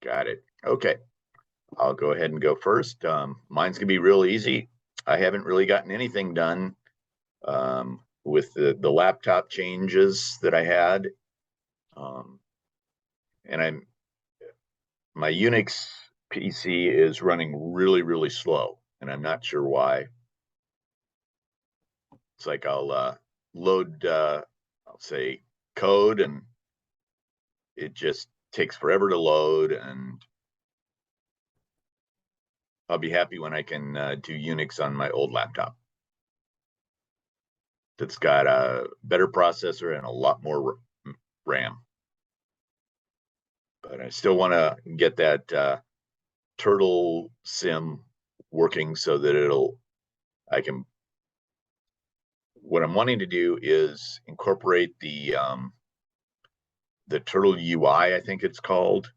Got it. Okay. I'll go ahead and go first. Mine's gonna be real easy. I haven't really gotten anything done with the laptop changes that I had. Um, and my Unix PC is running really, really slow, and I'm not sure why. It's like I'll load, I'll say code, and it just takes forever to load, and I'll be happy when I can do Unix on my old laptop that's got a better processor and a lot more RAM. But I still want to get that Turtle sim working so that I can, what I'm wanting to do is incorporate the Turtle UI, I think it's called,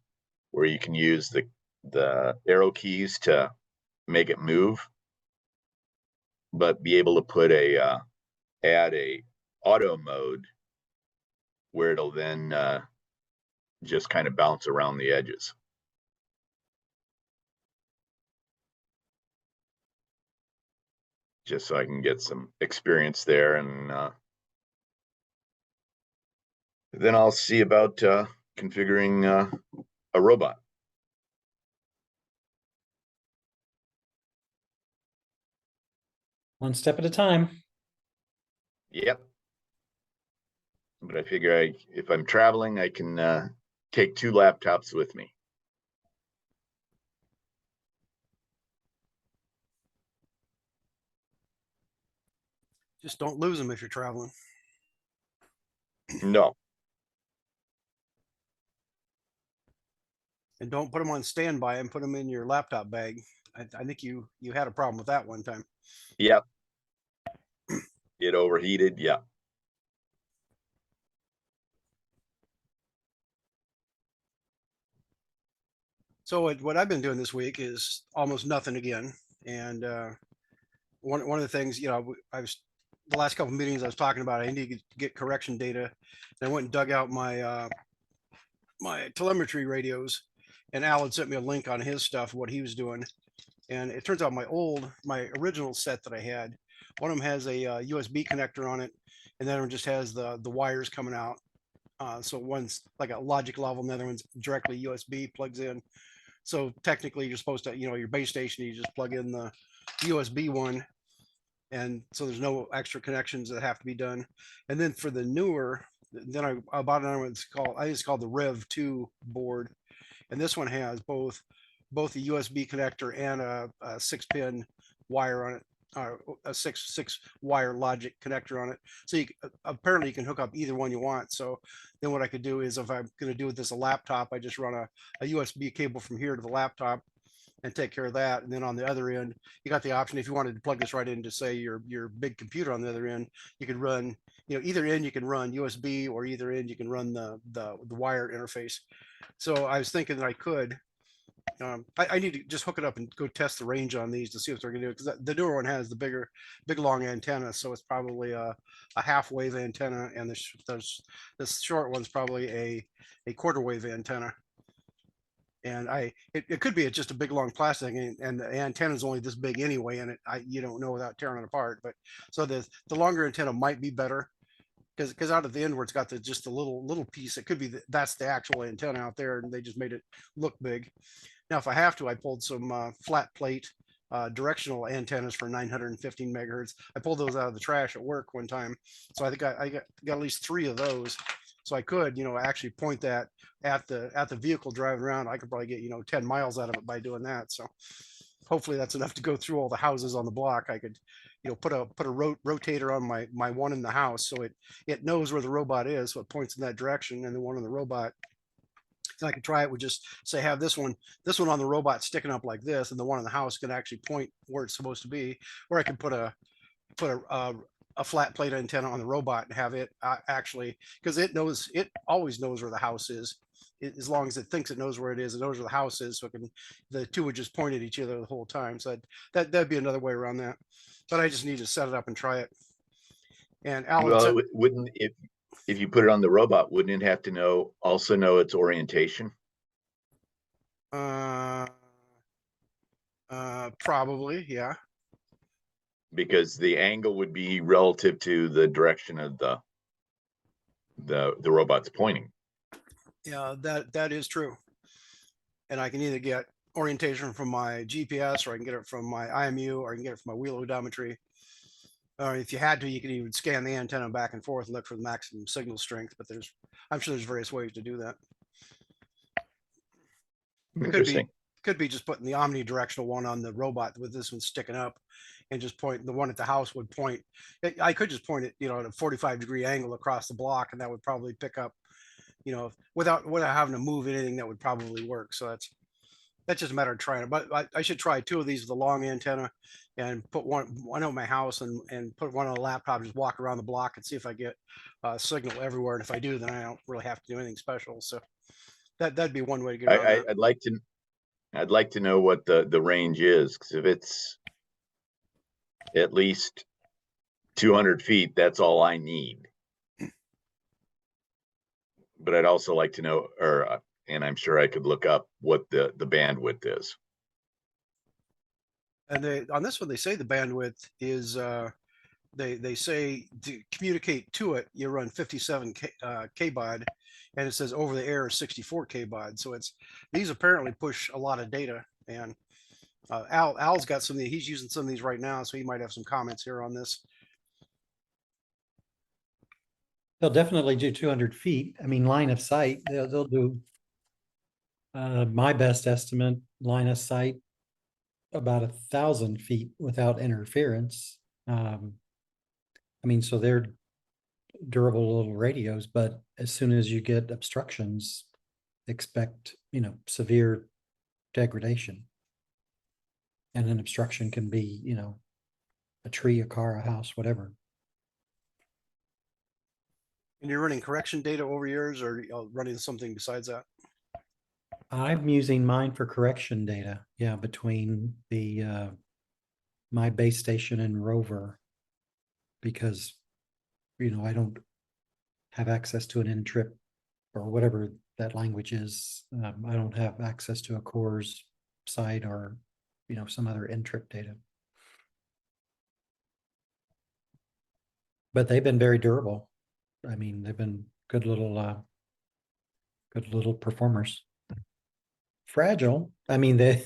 where you can use the arrow keys to make it move, but be able to put add a auto mode where it'll then just kind of bounce around the edges. Just so I can get some experience there, and then I'll see about configuring a robot. One step at a time. Yep. But I figure if I'm traveling, I can take 2 laptops with me. Just don't lose them if you're traveling. No. And don't put them on standby and put them in your laptop bag. I think you had a problem with that one time. Yep. It overheated. Yeah. So what I've been doing this week is almost nothing again. And one of the things, I was the last couple of meetings I was talking about, I need to get correction data. And I went and dug out my my telemetry radios, and Al had sent me a link on his stuff, what he was doing. And it turns out my original set that I had, one of them has a USB connector on it, and then it just has the wires coming out. So one's like a logic level, and the other one's directly USB plugs in. So technically, you're supposed to, your base station, you just plug in the USB one, and so there's no extra connections that have to be done. And then for the newer, then I bought another one. It's called the Rev 2 board, and this one has both a USB connector and a 6-pin wire on it, a six wire logic connector on it. So apparently you can hook up either one you want. So then what I could do is, if I'm going to do with this a laptop, I just run a USB cable from here to the laptop and take care of that. And then on the other end, you got the option, if you wanted to plug this right into, say, your big computer on the other end, you could run, either end you can run USB, or either end you can run the wired interface. So I was thinking that I could. I need to just hook it up and go test the range on these to see what they're going to do, because the newer one has the big long antenna, so it's probably a half wave antenna, and this short one's probably a quarter wave antenna. And it could be just a big long plastic, and the antenna is only this big anyway, and you don't know without tearing it apart. But so the longer antenna might be better, because out at the end where it's got just the little piece, it could be that's the actual antenna out there, and they just made it look big. Now, if I have to, I pulled some flat plate directional antennas for 915 megahertz. I pulled those out of the trash at work one time, so I think I got at least 3 of those. So I could, actually point that at the vehicle driving around. I could probably get 10 miles out of it by doing that. So hopefully that's enough to go through all the houses on the block. I could put a rotator on my one in the house, so it knows where the robot is, so it points in that direction, and the one on the robot. And I could try it with just say, have this one on the robot sticking up like this, and the one in the house can actually point where it's supposed to be. Or I could put a flat plate antenna on the robot and have it actually, because it always knows where the house is. As long as it thinks it knows where it is, it knows where the house is, so the two would just point at each other the whole time. So that'd be another way around that. But I just need to set it up and try it. And Alan, wouldn't, if you put it on the robot, wouldn't it have to also know its orientation? Probably, yeah. Because the angle would be relative to the direction of the robot's pointing. Yeah, that is true. And I can either get orientation from my GPS, or I can get it from my IMU, or I can get it from my wheel odometry. Or if you had to, you could even scan the antenna back and forth and look for the maximum signal strength. But I'm sure there's various ways to do that. Interesting. Could be just putting the omnidirectional one on the robot with this one sticking up, and just point the one at the house would point. I could just point it, at a 45-degree angle across the block, and that would probably pick up, without having to move anything. That would probably work. So that's just a matter of trying it. But I should try 2 of these with the long antenna, and put one at my house, and put one on a laptop, just walk around the block and see if I get signal everywhere. And if I do, then I don't really have to do anything special. So that'd be one way to get around that. I'd like to know what the range is, because if it's at least 200 feet, that's all I need. But I'd also like to know, and I'm sure I could look up what the bandwidth is. And on this one, they say the bandwidth is, they say to communicate to it, you run 57 kbaud, and it says over the air is 64 kbaud. So these apparently push a lot of data. And Al's got he's using some of these right now, so he might have some comments here on this. They'll definitely do 200 feet. I mean, line of sight, they'll do, my best estimate, line of sight, about 1,000 feet without interference. I mean, so they're durable little radios, but as soon as you get obstructions, expect, severe degradation. And an obstruction can be, a tree, a car, a house, whatever. And you're running correction data over yours, or running something besides that? I'm using mine for correction data. Yeah, between the my base station and rover, because I don't have access to an N-trip or whatever that language is. I don't have access to a CORS site or some other N-trip data. But they've been very durable. I mean, they've been good little performers. Fragile. I mean, they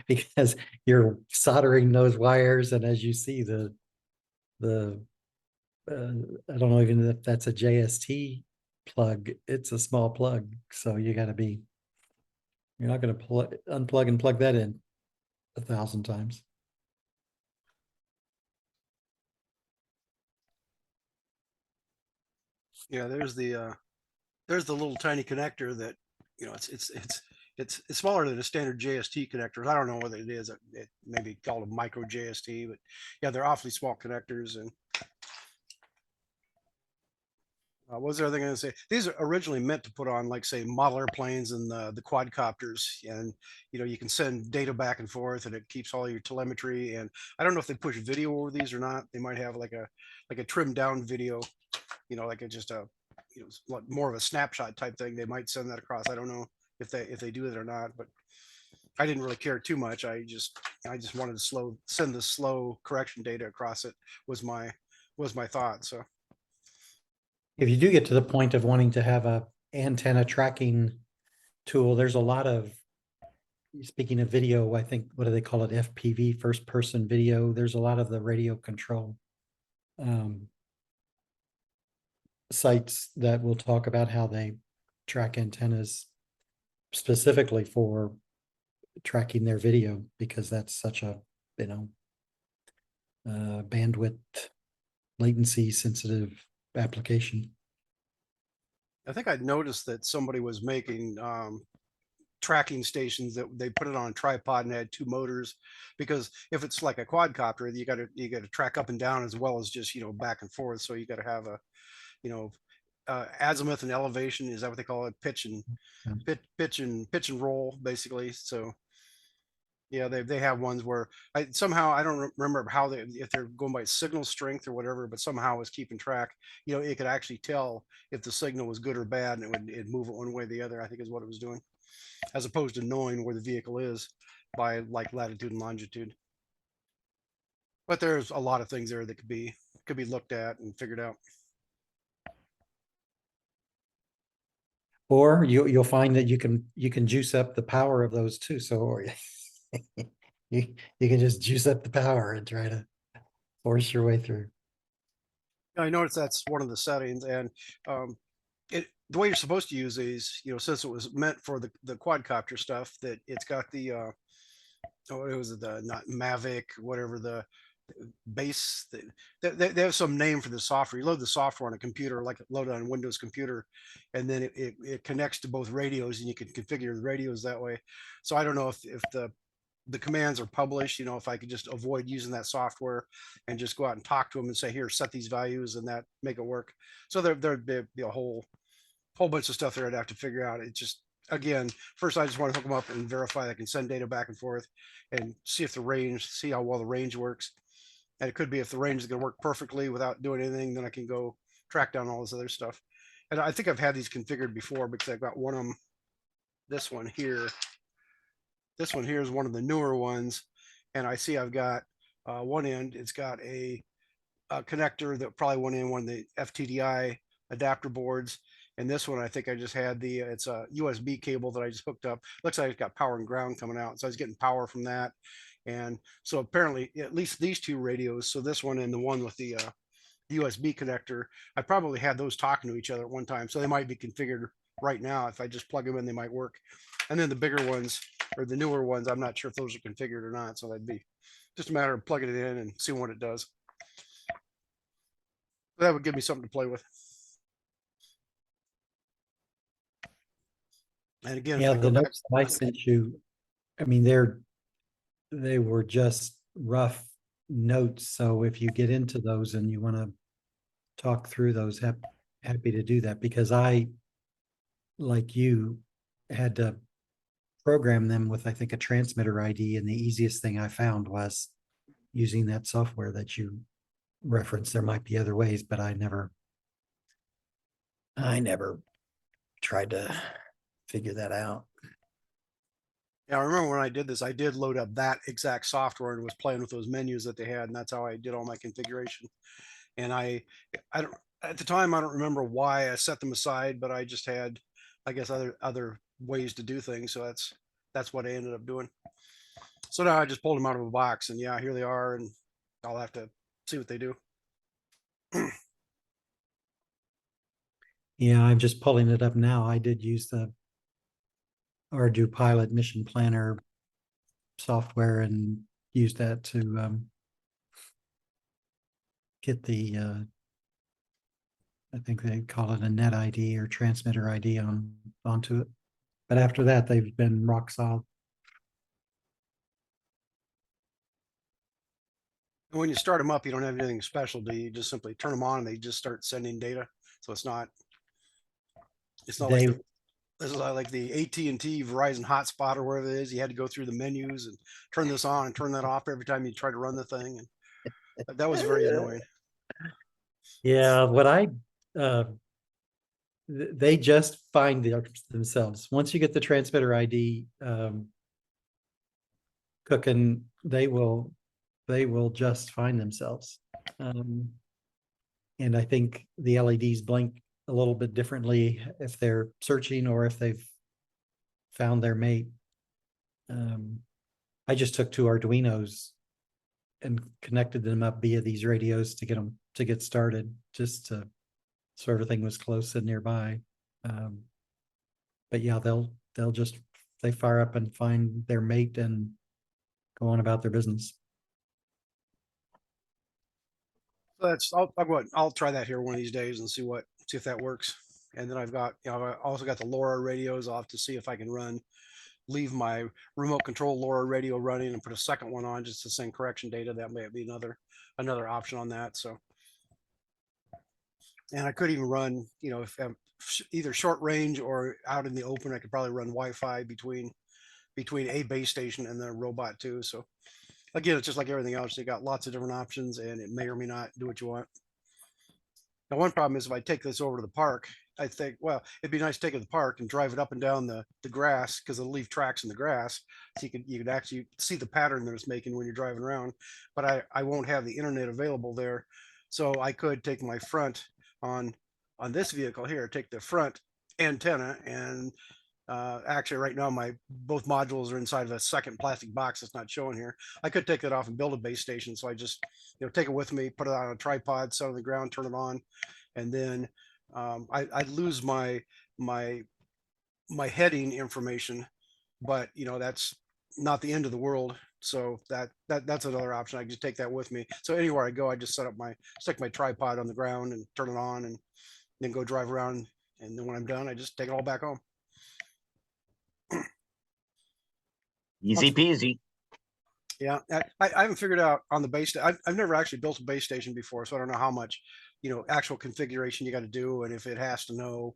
because you're soldering those wires, and as you see the I don't know even if that's a JST plug. It's a small plug, so you're not going to unplug and plug that in 1,000 times. Yeah, there's the little tiny connector that, it's smaller than a standard JST connectors. I don't know what it is. It may be called a micro JST, but yeah, they're awfully small connectors. And what was the other thing I was going to say? These are originally meant to put on, like, say, model airplanes and the quadcopters, and you can send data back and forth, and it keeps all your telemetry. And I don't know if they push video over these or not. They might have like a trimmed down video, like just a more of a snapshot type thing. They might send that across. I don't know if they do it or not, but I didn't really care too much. I just wanted to send the slow correction data across. It was my thought. So if you do get to the point of wanting to have a antenna tracking tool, there's a lot of, speaking of video, I think, what do they call it? FPV, first person video. There's a lot of the radio control sites that will talk about how they track antennas specifically for tracking their video, because that's such a bandwidth latency sensitive application. I think I'd noticed that somebody was making tracking stations that they put it on a tripod and had 2 motors, because if it's like a quadcopter, you got to track up and down as well as just back and forth. So you got to have a azimuth and elevation. Is that what they call it? Pitch and roll, basically. So yeah, they have ones where I don't remember how if they're going by signal strength or whatever, but somehow it was keeping track. It could actually tell if the signal was good or bad, and it'd move it one way or the other, I think is what it was doing. as opposed to knowing where the vehicle is by like latitude and longitude. But there's a lot of things there that could be looked at and figured out. Or you'll find that you can juice up the power of those too. So you can just juice up the power and try to force your way through. I noticed that's one of the settings, and the way you're supposed to use these, since it was meant for the quadcopter stuff, that it's got the it was the not Mavic, whatever the base. They have some name for the software. You load the software on a computer, like load on a Windows computer, and then it connects to both radios, and you can configure the radios that way. So I don't know if the commands are published, if I could just avoid using that software and just go out and talk to them and say, here, set these values, and that make it work. So there'd be a whole bunch of stuff there I'd have to figure out. It just, again, first I just want to hook them up and verify that I can send data back and forth and see if see how well the range works. And it could be if the range is going to work perfectly without doing anything, then I can go track down all this other stuff. And I think I've had these configured before because I've got one of them, this one here. This one here is one of the newer ones. And I see I've got one end, it's got a connector that probably went in one of the FTDI adapter boards. And this one, I think I just had it's a USB cable that I just hooked up. Looks like it's got power and ground coming out. So I was getting power from that. And so apparently at least these two radios, so this one and the one with the USB connector, I probably had those talking to each other at one time. So they might be configured right now. If I just plug them in, they might work. And then the bigger ones or the newer ones, I'm not sure if those are configured or not. So that'd be just a matter of plugging it in and seeing what it does. That would give me something to play with. And again, Yeah, the notes I sent you, I mean, they were just rough notes. So if you get into those and you want to talk through those, happy to do that, because I, like you, had to program them with, I think, a transmitter ID. And the easiest thing I found was using that software that you referenced. There might be other ways, but I never tried to figure that out. Yeah, I remember when I did this, I did load up that exact software and was playing with those menus that they had, and that's how I did all my configuration. And I don't, at the time, I don't remember why I set them aside, but I just had, I guess, other ways to do things. So that's what I ended up doing. So now I just pulled them out of a box, and yeah, here they are, and I'll have to see what they do. Yeah, I'm just pulling it up now. I did use the Ardu Pilot Mission Planner software and use that to get the I think they call it a net ID or transmitter ID onto it. But after that, they've been rock solid. When you start them up, you don't have anything special, do you? You just simply turn them on and they just start sending data. So it's not like the AT&T Verizon hotspot or wherever it is. You had to go through the menus and turn this on and turn that off every time you try to run the thing. And that was very annoying. Yeah, they just find themselves. Once you get the transmitter ID cooking, they will just find themselves. And I think the LEDs blink a little bit differently if they're searching or if they've found their mate. I just took two Arduinos and connected them up via these radios to get started, just so everything was close and nearby. But yeah, they fire up and find their mate and go on about their business. I'll try that here one of these days and see if that works. And then I've also got the LORA radios. I'll have to see if I can leave my remote control LORA radio running and put a second one on just to send correction data. That may be another option on that. So, and I could even run, if I'm either short range or out in the open, I could probably run Wi-Fi between a base station and the robot too. So again, it's just like everything else. You got lots of different options and it may or may not do what you want. Now, one problem is if I take this over to the park, I think, well, it'd be nice to take it to the park and drive it up and down the grass, because it'll leave tracks in the grass. So you could actually see the pattern that it's making when you're driving around. But I won't have the internet available there. So I could take my front on this vehicle here, take the front antenna, and actually right now my both modules are inside of a second plastic box that's not showing here. I could take that off and build a base station. So I just, take it with me, put it on a tripod, set it on the ground, turn it on, and then I'd lose my heading information, but that's not the end of the world. So that's another option. I can just take that with me. So anywhere I go, I just stick my tripod on the ground and turn it on, and then go drive around. And then when I'm done, I just take it all back home. Easy peasy. Yeah, I haven't figured out on the base. I've never actually built a base station before, so I don't know how much, actual configuration you got to do, and if it has to know.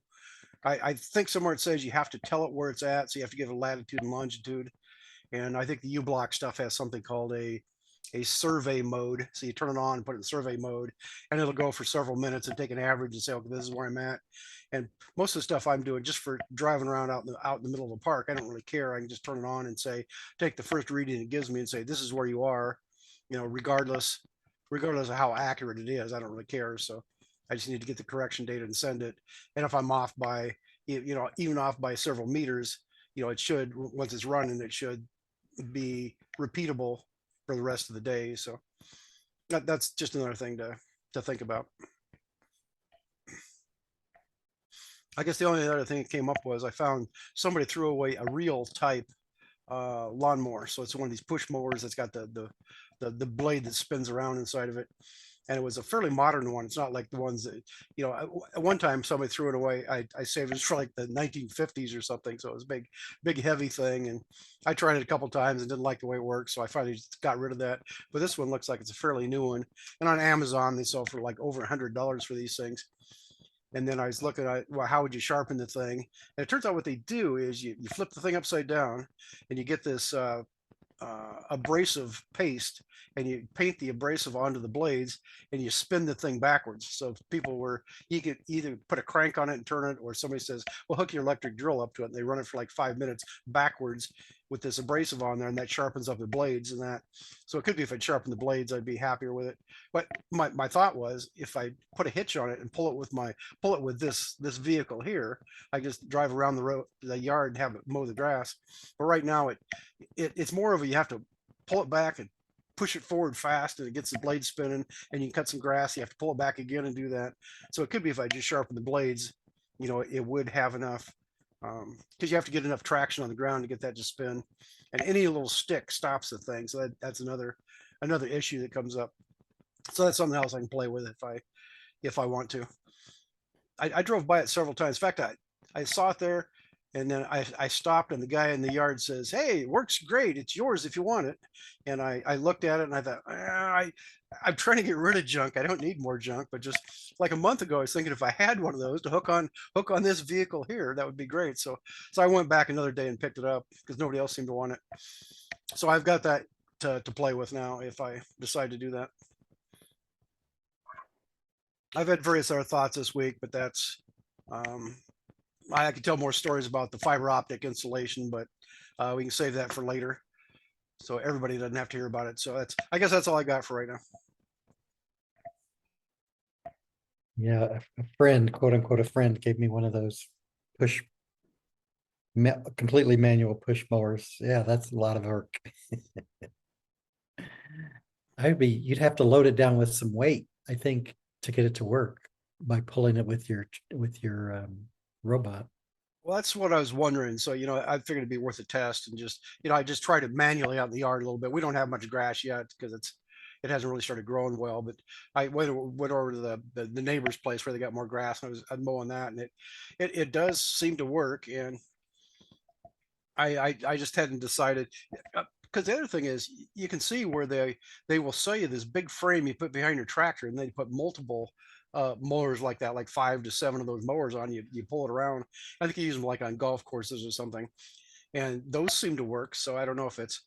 I think somewhere it says you have to tell it where it's at, so you have to give it latitude and longitude. And I think the U-block stuff has something called a survey mode. So you turn it on and put it in survey mode, and it'll go for several minutes and take an average and say, okay, this is where I'm at. And most of the stuff I'm doing just for driving around out in the middle of the park, I don't really care. I can just turn it on and say, take the first reading it gives me and say, this is where you are, regardless of how accurate it is. I don't really care. So I just need to get the correction data and send it. And if I'm off by, even off by several meters, it should, once it's running, it should be repeatable for the rest of the day. So that's just another thing to think about. I guess the only other thing that came up was I found somebody threw away a real type lawnmower. So it's one of these push mowers that's got the blade that spins around inside of it. And it was a fairly modern one. It's not like the ones that, at one time somebody threw it away. I saved it for like the 1950s or something. So it was a big, heavy thing. And I tried it a couple of times and didn't like the way it worked. So I finally just got rid of that. But this one looks like it's a fairly new one. And on Amazon, they sell for like over $100 for these things. And then I was looking at, well, how would you sharpen the thing? And it turns out what they do is you flip the thing upside down, and you get this abrasive paste, and you paint the abrasive onto the blades, and you spin the thing backwards. So you could either put a crank on it and turn it, or somebody says, well, hook your electric drill up to it, and they run it for like 5 minutes backwards with this abrasive on there, and that sharpens up the blades. And that, so it could be if I'd sharpen the blades, I'd be happier with it. But my thought was, if I put a hitch on it and pull it with this vehicle here, I just drive around the yard and have it mow the grass. But right now it's more of a, you have to pull it back and push it forward fast, and it gets the blade spinning, and you cut some grass, you have to pull it back again and do that. So it could be if I just sharpen the blades, it would have enough, because you have to get enough traction on the ground to get that to spin, and any little stick stops the thing. So that's another issue that comes up. So that's something else I can play with if I want to. I drove by it several times. In fact, I saw it there, and then I stopped, and the guy in the yard says, hey, it works great, it's yours if you want it. And I looked at it, and I thought, I'm trying to get rid of junk. I don't need more junk. But just like a month ago, I was thinking if I had one of those to hook on this vehicle here, that would be great. So I went back another day and picked it up because nobody else seemed to want it. So I've got that to play with now if I decide to do that. I've had various other thoughts this week, but that's, I could tell more stories about the fiber optic installation, but we can save that for later, so everybody doesn't have to hear about it. So I guess that's all I got for right now. Yeah, a friend, quote unquote, a friend gave me one of those completely manual push mowers. Yeah, that's a lot of work. You'd have to load it down with some weight, I think, to get it to work by pulling it with your robot. Well, that's what I was wondering. So, I figured it'd be worth a test, and just, I just tried it manually out in the yard a little bit. We don't have much grass yet because it hasn't really started growing well, but I went over to the neighbor's place where they got more grass, and I'm mowing that, and it does seem to work. And I just hadn't decided, because the other thing is, you can see where they will sell you this big frame you put behind your tractor, and they put multiple mowers like that, like 5 to 7 of those mowers on you. You pull it around. I think you use them like on golf courses or something, and those seem to work. So I don't know if it's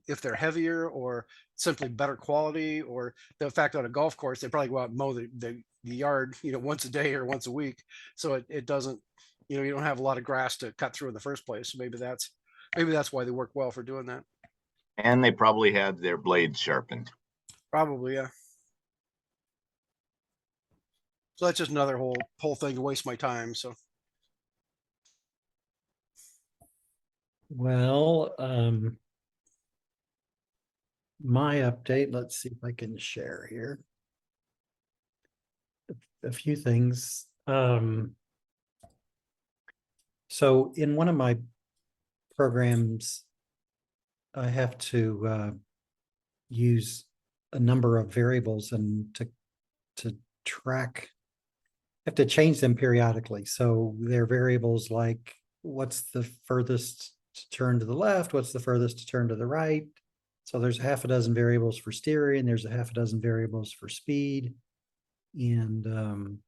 if they're heavier or simply better quality, or the fact on a golf course they probably go out and mow the the yard, once a day or once a week. So it doesn't, you don't have a lot of grass to cut through in the first place. So maybe that's why they work well for doing that. And they probably had their blades sharpened. Probably, yeah. So that's just another whole thing to waste my time. So Well, my update, let's see if I can share here. A few things. So in one of my programs, I have to use a number of variables and to track, I have to change them periodically. So they're variables like what's the furthest to turn to the left, what's the furthest to turn to the right. So there's half a dozen variables for steering, there's a half a dozen variables for speed. And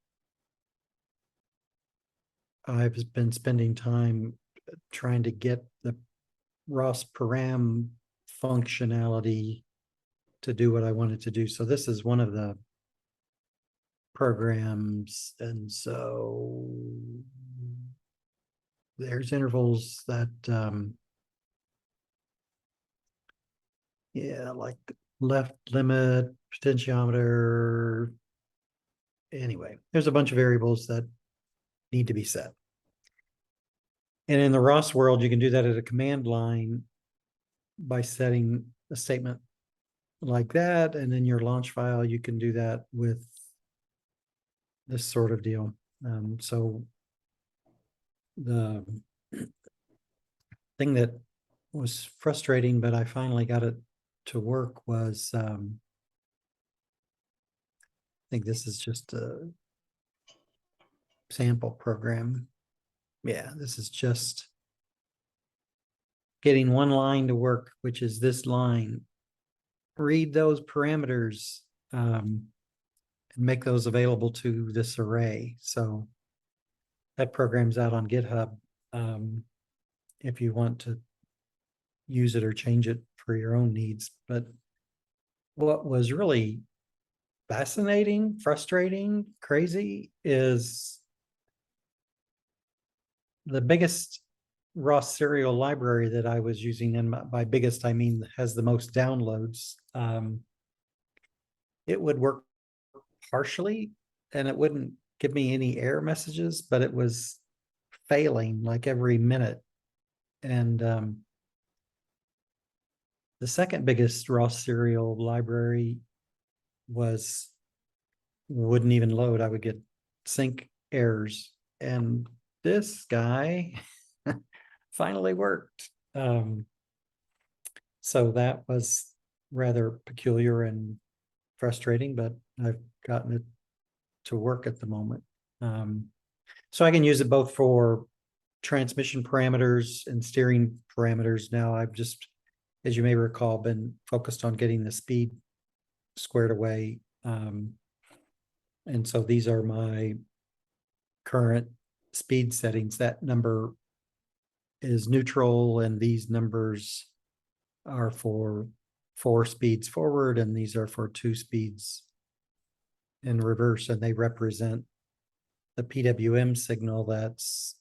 I've been spending time trying to get the ROS param functionality to do what I wanted to do. So this is one of the programs. And so there's intervals that, yeah, like left limit, potentiometer. Anyway, there's a bunch of variables that need to be set. And in the ROS world, you can do that at a command line by setting a statement like that. And in your launch file, you can do that with this sort of deal. So the thing that was frustrating, but I finally got it to work was, I think this is just a sample program. Yeah, this is just getting one line to work, which is this line. Read those parameters and make those available to this array. So that program's out on GitHub if you want to use it or change it for your own needs. But what was really fascinating, frustrating, crazy is the biggest ROS-Serial library that I was using, and by biggest I mean has the most downloads. It would work partially and it wouldn't give me any error messages, but it was failing like every minute. And the second biggest ROS-Serial library wouldn't even load. I would get sync errors, and this guy finally worked. So that was rather peculiar and frustrating, but I've gotten it to work at the moment. So I can use it both for transmission parameters and steering parameters. Now I've just, as you may recall, been focused on getting the speed squared away. And so these are my current speed settings. That number is neutral, and these numbers are for 4 speeds forward, and these are for 2 speeds in reverse, and they represent the PWM signal that's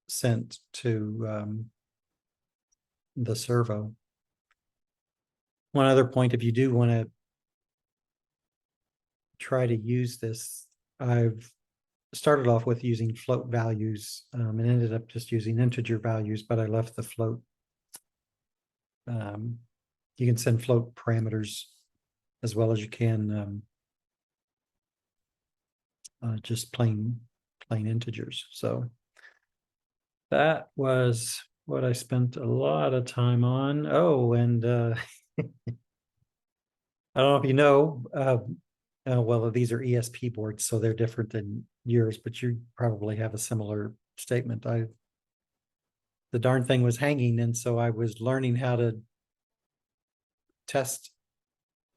sent to the servo. One other point, if you do want to try to use this, I've started off with using float values and ended up just using integer values, but I left the float. You can send float parameters as well as you can just plain integers. So that was what I spent a lot of time on. Oh, and I don't know if you know, well, these are ESP boards, so they're different than yours, but you probably have a similar statement. The darn thing was hanging, and so I was learning how to test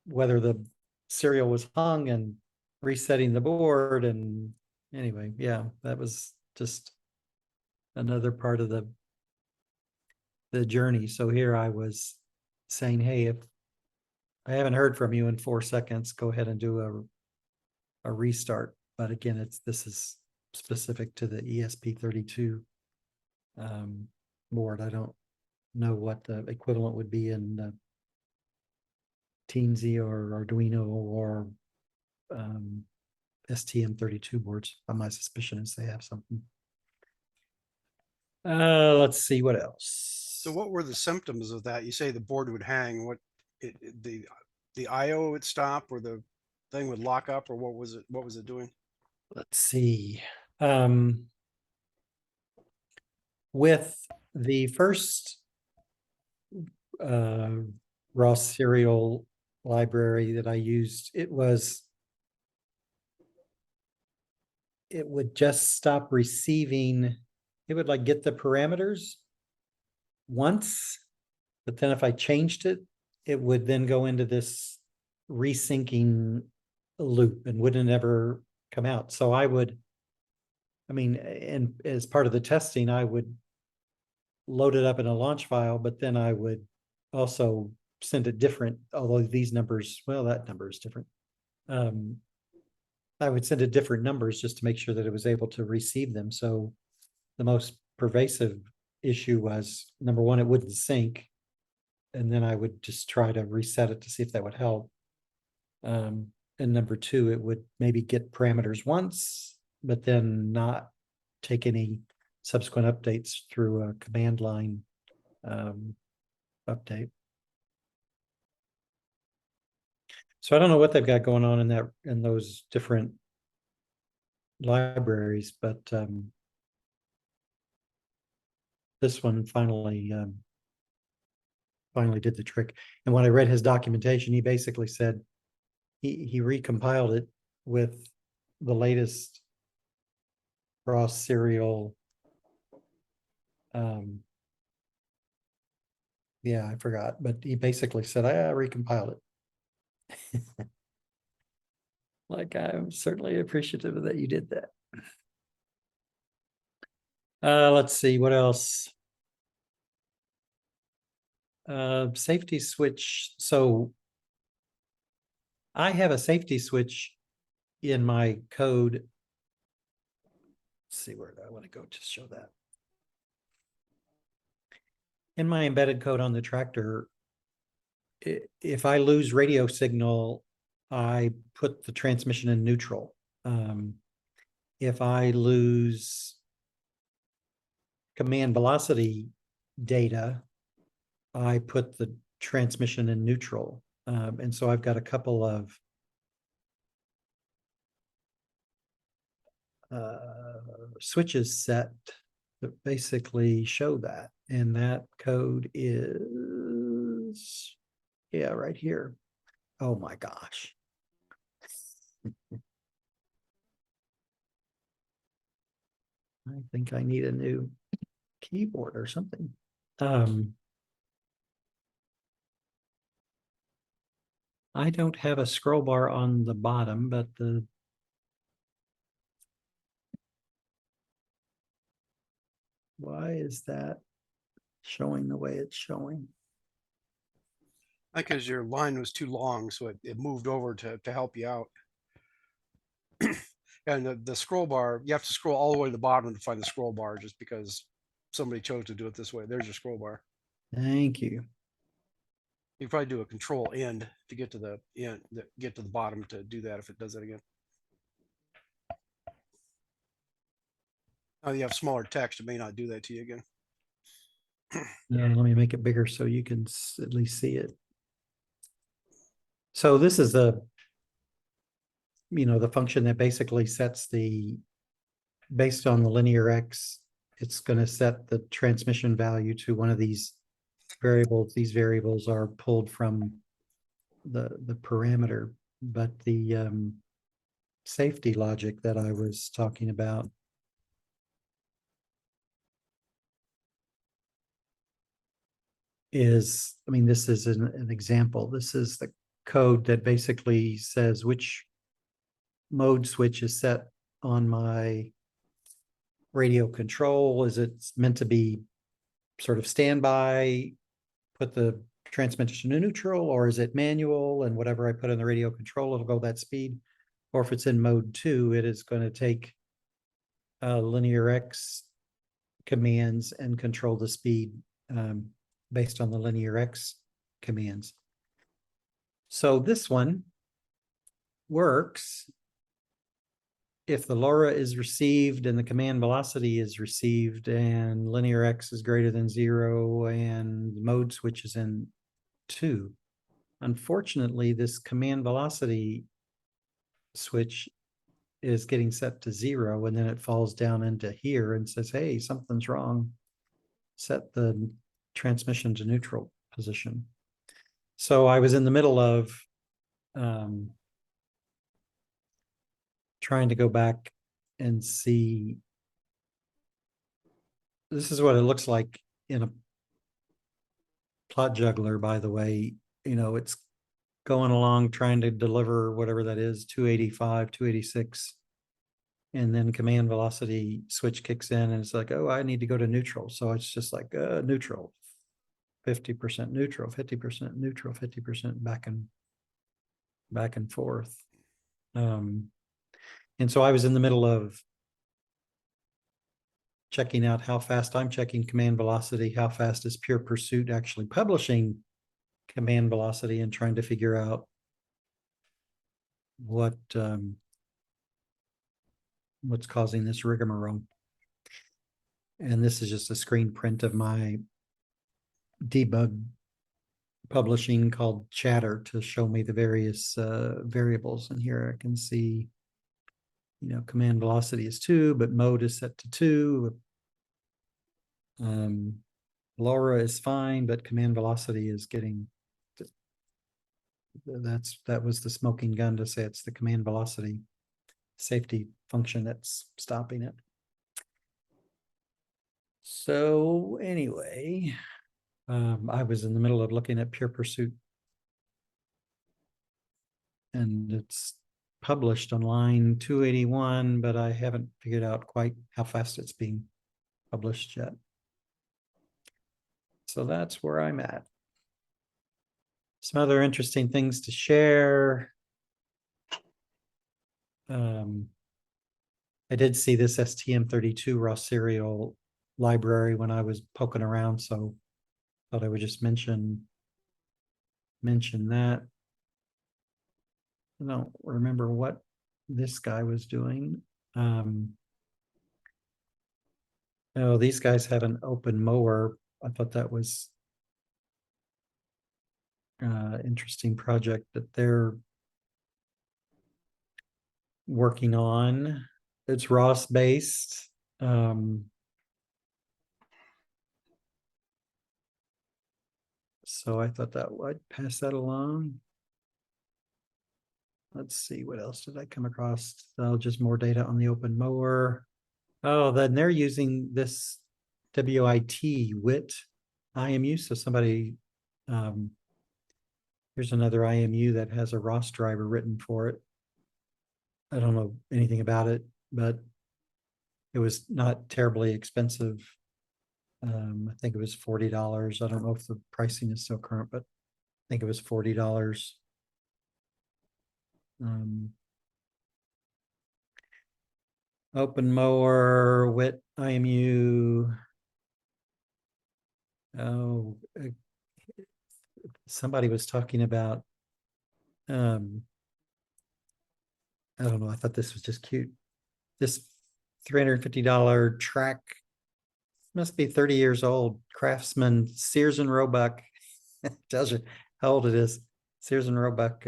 whether the serial was hung and resetting the board. And anyway, yeah, that was just another part of the journey. So here I was saying, hey, if I haven't heard from you in 4 seconds, go ahead and do a restart. but again, this is specific to the ESP32 board. I don't know what the equivalent would be in Teensy or Arduino or STM32 boards. My suspicion is they have something. Let's see what else. So what were the symptoms of that? You say the board would hang. What the IO would stop, or the thing would lock up, or what was it? What was it doing? Let's see. With the first ROS-Serial library that I used, it would just stop receiving. It would like get the parameters once, but then if I changed it, it would then go into this resyncing loop and wouldn't ever come out. So and as part of the testing, I would load it up in a launch file, but then I would also send it different, although these numbers, well, that number is different. I would send it different numbers just to make sure that it was able to receive them. So the most pervasive issue was, number one, it wouldn't sync. And then I would just try to reset it to see if that would help. And number two, it would maybe get parameters once, but then not take any subsequent updates through a command line update. So I don't know what they've got going on in those different libraries, but this one finally did the trick. And when I read his documentation, he basically said he recompiled it with the latest ROS-Serial. Yeah, I forgot, but he basically said, I recompiled it. Like, I'm certainly appreciative of that you did that. Let's see what else. Safety switch. So I have a safety switch in my code. Let's see, where do I want to go to show that? In my embedded code on the tractor, if I lose radio signal, I put the transmission in neutral. If I lose command velocity data, I put the transmission in neutral. And so I've got a couple of switches set that basically show that. And that code is, yeah, right here. Oh my gosh. I think I need a new keyboard or something. I don't have a scroll bar on the bottom, but why is that showing the way it's showing? Because your line was too long, so it moved over to help you out. And the scroll bar, you have to scroll all the way to the bottom to find the scroll bar, just because somebody chose to do it this way. There's your scroll bar. Thank you. You probably do a control end to get to the end, get to the bottom to do that if it does that again. Oh, you have smaller text, it may not do that to you again. Let me make it bigger so you can at least see it. So this is the function that basically sets based on the linear X, it's going to set the transmission value to one of these variables. These variables are pulled from the parameter, but the safety logic that I was talking about is, this is an example. This is the code that basically says which mode switch is set on my radio control. Is it meant to be sort of standby, put the transmission to neutral, or is it manual, and whatever I put in the radio control, it'll go that speed? or if it's in mode 2, it is going to take linear X commands and control the speed based on the linear X commands. So this one works if the LORA is received and the command velocity is received and linear X is greater than 0 and mode switch is in 2. Unfortunately, this command velocity switch is getting set to 0, and then it falls down into here and says, hey, something's wrong. Set the transmission to neutral position. So I was in the middle of trying to go back and see. This is what it looks like in a plot juggler, by the way. You know, it's going along trying to deliver whatever that is, 285, 286. And then command velocity switch kicks in and it's like, oh, I need to go to neutral. So it's just like neutral, 50% neutral, 50% neutral, 50% back and forth. And so I was in the middle of checking out how fast I'm checking command velocity, how fast is Pure Pursuit actually publishing command velocity, and trying to figure out what's causing this rigmarole. And this is just a screen print of my debug publishing called Chatter to show me the various variables. And here I can see, you know, command velocity is 2, but mode is set to 2. LORA is fine, but command velocity is getting, that was the smoking gun to say it's the command velocity safety function that's stopping it. So anyway, I was in the middle of looking at Pure Pursuit, and it's published on line 281, but I haven't figured out quite how fast it's being published yet. So that's where I'm at. Some other interesting things to share. I did see this STM32 ROS-Serial library when I was poking around, so thought I would just mention that. I don't remember what this guy was doing. Oh, these guys have an open mower. I thought that was interesting project that they're working on. It's ROS based. So I thought that I'd pass that along. Let's see, what else did I come across? Oh, just more data on the open mower. Oh, then they're using this WIT IMU. So somebody, here's another IMU that has a ROS driver written for it. I don't know anything about it, but it was not terribly expensive. I think it was $40. I don't know if the pricing is still current, but I think it was $40. Open mower, WIT IMU. Oh, somebody was talking about, I don't know, I thought this was just cute. This $350 track must be 30 years old. Craftsman Sears and Roebuck. Tells you how old it is. Sears and Roebuck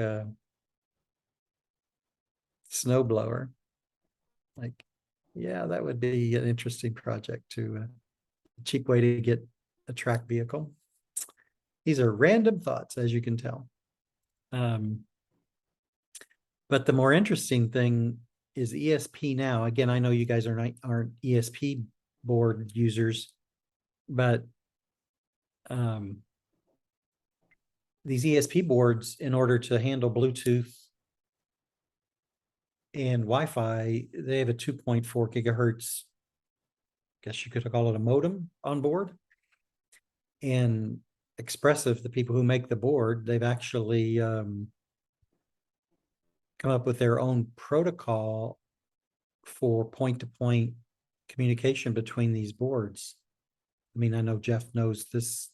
snowblower. Like, yeah, that would be an interesting project to a cheap way to get a track vehicle. These are random thoughts, as you can tell. But the more interesting thing is ESP now. Again, I know you guys aren't ESP board users, but these ESP boards, in order to handle Bluetooth and Wi-Fi, they have a 2.4 gigahertz, guess you could call it a modem on board. And Expressive, the people who make the board, they've actually come up with their own protocol for point-to-point communication between these boards. I mean, I know Jeff knows this.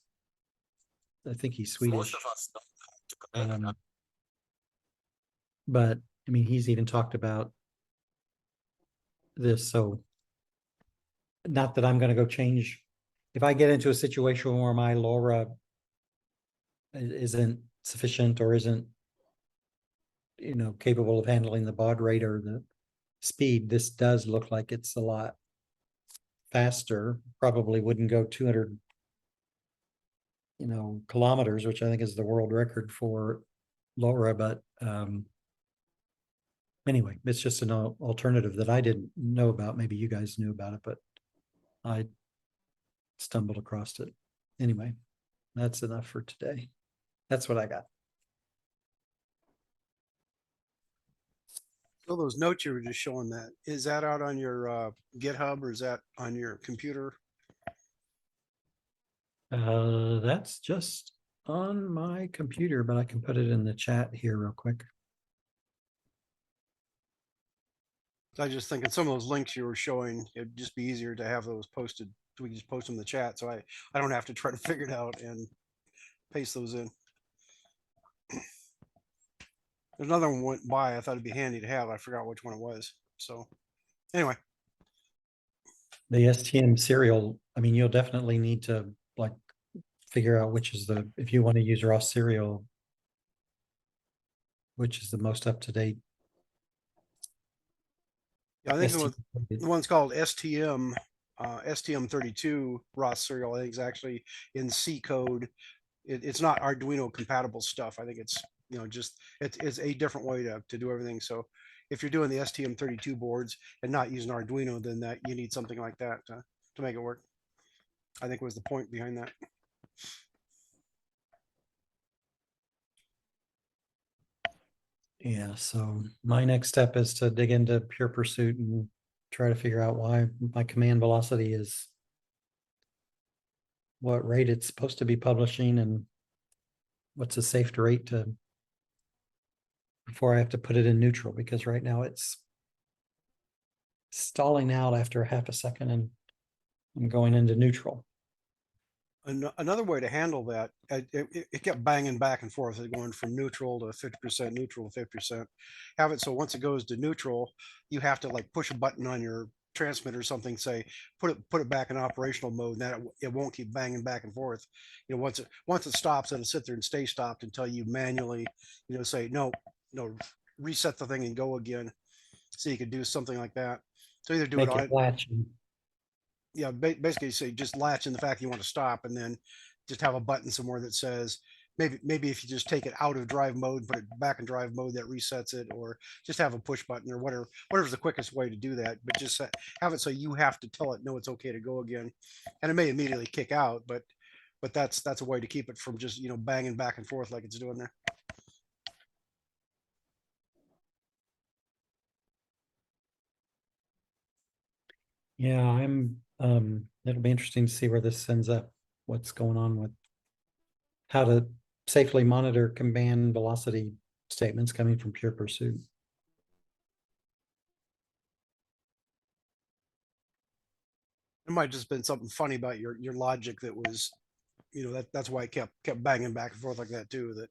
I think he's Swedish. Most of us know how to connect. But I mean, he's even talked about this, so not that I'm going to go change. If I get into a situation where my LoRa isn't sufficient or isn't, capable of handling the baud rate or the speed, this does look like it's a lot faster. Probably wouldn't go 200 kilometers, which I think is the world record for LoRa, but anyway, it's just an alternative that I didn't know about. Maybe you guys knew about it, but I stumbled across it. Anyway, that's enough for today. That's what I got. So those notes you were just showing, that is that out on your GitHub, or is that on your computer? That's just on my computer, but I can put it in the chat here real quick. I was just thinking some of those links you were showing, it'd just be easier to have those posted. We can just post them in the chat, so I don't have to try to figure it out and paste those in. There's another one went by. I thought it'd be handy to have. I forgot which one it was. So anyway, The STM serial, I mean, you'll definitely need to figure out which is if you want to use ROS-Serial, which is the most up-to-date. yeah, I think STM. the one's called STM 32 ROS-Serial. I think it's actually in C code. It's not Arduino compatible stuff. I think it's just it's a different way to do everything. So if you're doing the STM32 boards and not using Arduino, then that you need something like that to make it work. I think was the point behind that. Yeah, so my next step is to dig into Pure Pursuit and try to figure out why my command velocity is what rate it's supposed to be publishing and what's a safe rate before I have to put it in neutral, because right now it's stalling out after half a second and I'm going into neutral. Another way to handle that, it kept banging back and forth, going from neutral to 50%, neutral to 50%. Have it so once it goes to neutral, you have to push a button on your transmitter or something, say put it back in operational mode, and that it won't keep banging back and forth. Once it stops, it'll sit there and stay stopped until you manually say no, reset the thing and go again. So you could do something like that. So either do Make it on it latching. Yeah, basically say just latch in the fact you want to stop, and then just have a button somewhere that says maybe if you just take it out of drive mode, put it back in drive mode, that resets it, or just have a push button or whatever's the quickest way to do that. But just have it so you have to tell it no, it's okay to go again, and it may immediately kick out, but that's a way to keep it from just banging back and forth like it's doing there. Yeah, it'll be interesting to see where this ends up, what's going on with how to safely monitor command velocity statements coming from Pure Pursuit. It might just been something funny about your logic that was, that's why it kept banging back and forth like that too.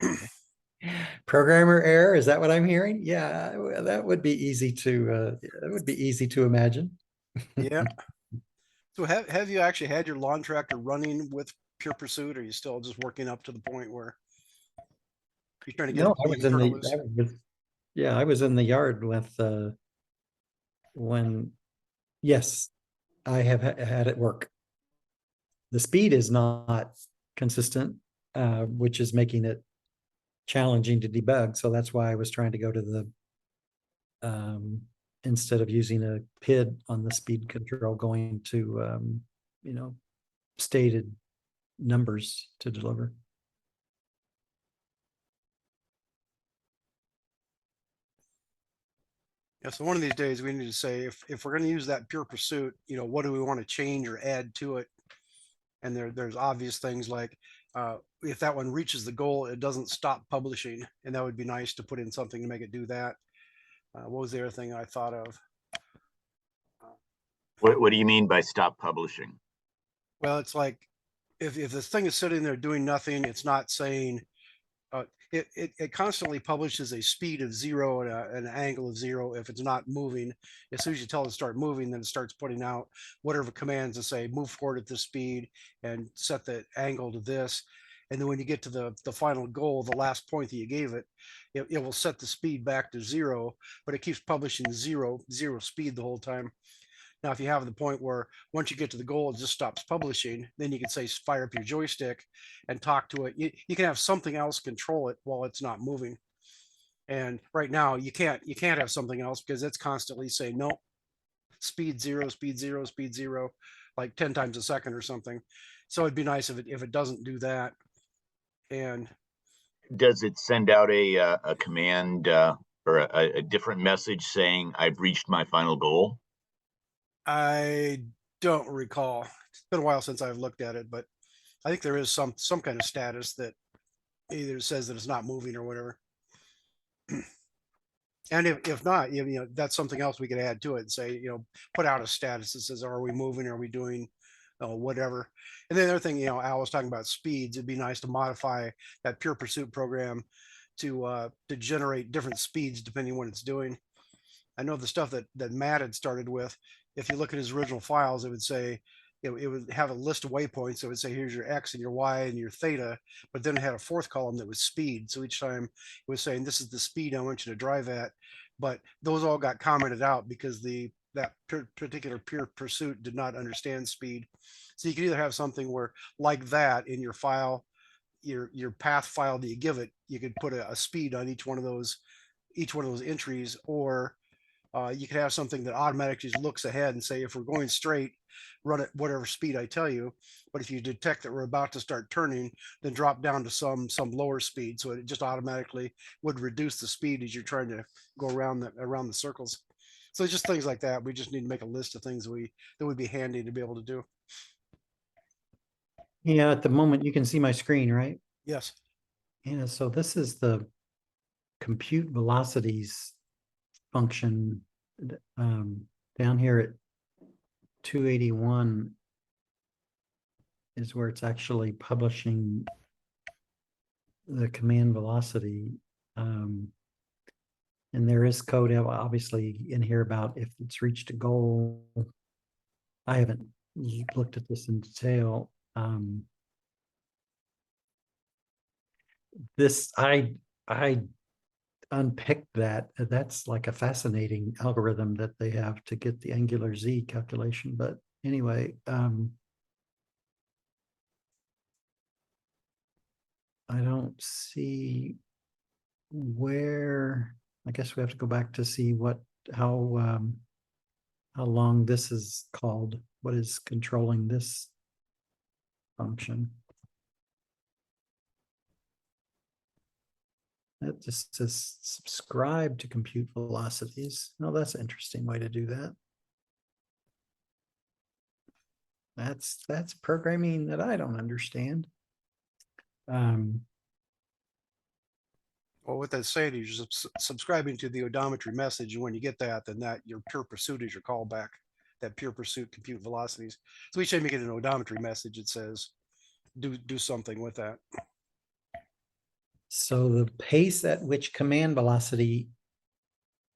That Programmer error, is that what I'm hearing? Yeah, that would be easy to imagine. Yeah. So have you actually had your lawn tractor running with Pure Pursuit, or are you still just working up to the point where you're trying to get? No, I was in the yard with yes, I have had it work. The speed is not consistent, which is making it challenging to debug. So that's why I was trying to go to the instead of using a PID on the speed control, going to stated numbers to deliver. Yeah, so one of these days we need to say if we're going to use that Pure Pursuit, what do we want to change or add to it? And there's obvious things like if that one reaches the goal, it doesn't stop publishing, and that would be nice to put in something to make it do that. What was the other thing I thought of? What do you mean by stop publishing? Well, it's like if this thing is sitting there doing nothing, it's not saying, it constantly publishes a speed of 0 and an angle of 0 if it's not moving. As soon as you tell it to start moving, then it starts putting out whatever commands to say move forward at this speed and set the angle to this. And then when you get to the final goal, the last point that you gave it, it will set the speed back to 0, but it keeps publishing zero speed the whole time. Now, if you have the point where once you get to the goal, it just stops publishing, then you can say fire up your joystick and talk to it. You can have something else control it while it's not moving. And right now you can't have something else because it's constantly saying no, speed 0, speed 0, speed 0, like 10 times a second or something. So it'd be nice if it doesn't do that. And Does it send out a command or a different message saying I've reached my final goal? I don't recall. It's been a while since I've looked at it, but I think there is some kind of status that either says that it's not moving or whatever. And if not, that's something else we could add to it and say, put out a status that says, are we moving? Are we doing whatever? And then the other thing, Al was talking about speeds. It'd be nice to modify that pure pursuit program to generate different speeds depending on what it's doing. I know the stuff that Matt had started with, if you look at his original files, it would say, it would have a list of waypoints. It would say, here's your X and your Y and your theta, but then it had a fourth column that was speed. So each time it was saying, this is the speed I want you to drive at. But those all got commented out because that particular pure pursuit did not understand speed. So you could either have something where like that in your file, your path file that you give it, you could put a speed on each one of those entries, or you could have something that automatically looks ahead and say, if we're going straight, run at whatever speed I tell you. But if you detect that we're about to start turning, then drop down to some lower speed. So it just automatically would reduce the speed as you're trying to go around the circles. So just things like that. We just need to make a list of things that would be handy to be able to do. Yeah, at the moment you can see my screen, right? Yes. Yeah, so this is the compute velocities function down here at 281 is where it's actually publishing the command velocity. And there is code obviously in here about if it's reached a goal. I haven't looked at this in detail. This I unpicked that. That's like a fascinating algorithm that they have to get the angular Z calculation. But anyway, I don't see where. I guess we have to go back to see how long this is called. What is controlling this function? That just says subscribe to compute velocities. Oh, that's an interesting way to do that. That's programming that I don't understand. Well, what that's saying is you're subscribing to the odometry message, and when you get that, then that your pure pursuit is your callback, that pure pursuit compute velocities. So each time you get an odometry message, it says do something with that. So the pace at which command velocity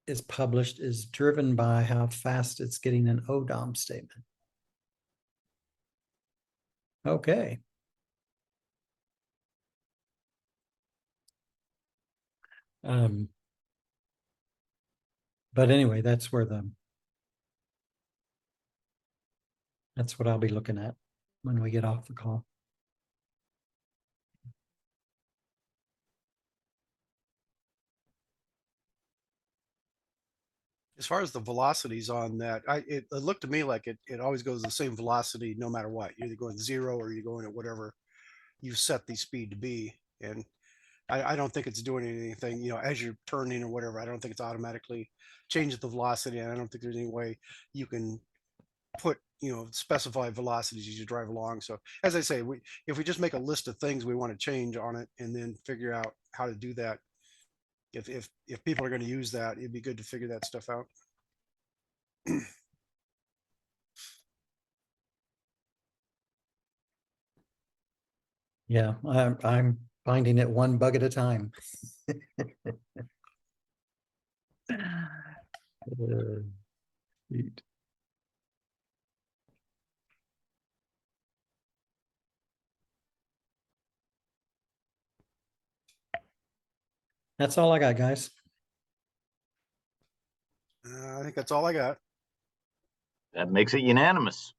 is published is driven by how fast it's getting an ODOM statement. Okay. But anyway, that's what I'll be looking at when we get off the call. As far as the velocities on that, it looked to me like it always goes the same velocity no matter what. You're either going 0 or you're going at whatever you've set the speed to be. And I don't think it's doing anything, as you're turning or whatever. I don't think it's automatically changes the velocity. And I don't think there's any way you can put, specify velocities as you drive along. So as I say, if we just make a list of things we want to change on it and then figure out how to do that, if people are going to use that, it'd be good to figure that stuff out. Yeah, I'm finding it one bug at a time. Neat. That's all I got, guys. I think that's all I got. That makes it unanimous.